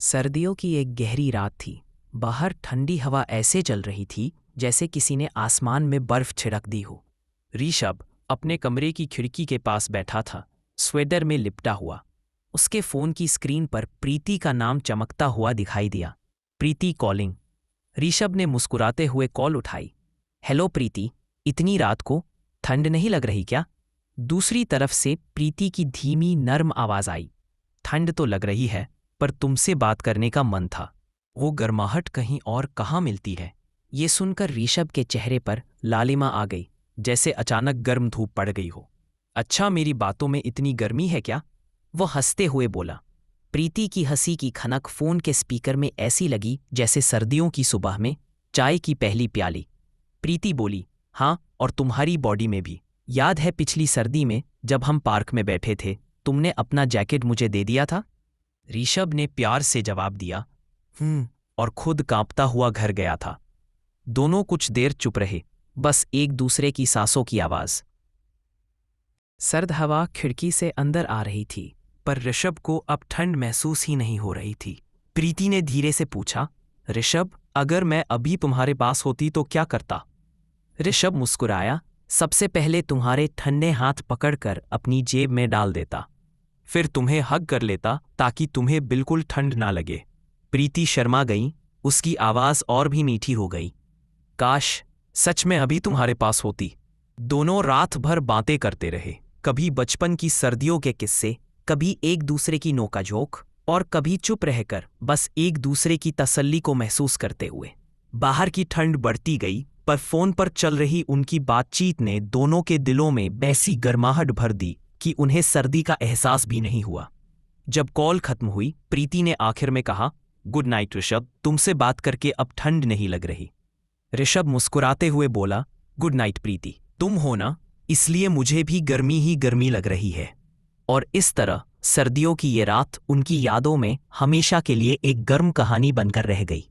सर्दियों की एक गहरी रात थी। बाहर ठंडी हवा ऐसे चल रही थी जैसे किसी ने आसमान में बर्फ छिड़क दी हो। ऋषभ अपने कमरे की खिड़की के पास बैठा था, स्वेटर में लिपटा हुआ। उसके फोन की स्क्रीन पर प्रीति का नाम चमकता हुआ दिखाई दिया। प्रीति कॉलिंग। ऋषभ ने मुस्कुराते हुए कॉल उठाई। हेलो प्रीति, इतनी रात को ठंड नहीं लग रही क्या? दूसरी तरफ से प्रीति की धीमी नर्म आवाज आई। ठंड तो लग रही है, पर तुमसे बात करने का मन था। वो गर्माहट कहीं और कहाँ मिलती है? ये सुनकर ऋषभ के चेहरे पर लालिमा आ गई, जैसे अचानक गर्म धूप पड़ गई हो। अच्छा, मेरी बातों में इतनी गर्मी है क्या? वो हंसते हुए बोला। प्रीति की हंसी की खनक फोन के स्पीकर में ऐसी लगी जैसे सर्दियों की सुबह में चाय की पहली प्याली। प्रीति बोली, हाँ, और तुम्हारी बॉडी में भी। याद है पिछली सर्दी में जब हम पार्क में बैठे थे, तुमने अपना जैकेट मुझे दे दिया था? ऋषभ ने प्यार से जवाब दिया, और खुद कांपता हुआ घर गया था। दोनों कुछ देर चुप रहे, बस एक दूसरे की सांसों की आवाज। सर्द हवा खिड़की से अंदर आ रही थी, पर ऋषभ को अब ठंड महसूस ही नहीं हो रही थी। प्रीति ने धीरे से पूछा, ऋषभ, अगर मैं अभी तुम्हारे पास होती तो क्या करता? ऋषभ मुस्कुराया, सबसे पहले तुम्हारे ठंडे हाथ पकड़कर अपनी जेब में डाल देता। फिर तुम्हें हग कर लेता ताकि तुम्हें बिल्कुल ठंड ना लगे। प्रीति शर्मा गई, उसकी आवाज और भी मीठी हो गई। काश सच में अभी तुम्हारे पास होती। दोनों रात भर बातें करते रहे, कभी बचपन की सर्दियों के किस्से, कभी एक दूसरे की नोकाझोंक, और कभी चुप रहकर बस एक दूसरे की तसल्ली को महसूस करते हुए। बाहर की ठंड बढ़ती गई, पर फोन पर चल रही उनकी बातचीत ने दोनों के दिलों में वैसी गर्माहट भर दी कि उन्हें सर्दी का एहसास भी नहीं हुआ। जब कॉल खत्म हुई, प्रीति ने आखिर में कहा, गुड नाइट ऋषभ, तुमसे बात करके अब ठंड नहीं लग रही। ऋषभ मुस्कुराते हुए बोला, गुड नाइट प्रीति, तुम हो ना, इसलिए मुझे भी गर्मी ही गर्मी लग रही है। और इस तरह सर्दियों की ये रात उनकी यादों में हमेशा के लिए एक गर्म कहानी बनकर रह गई।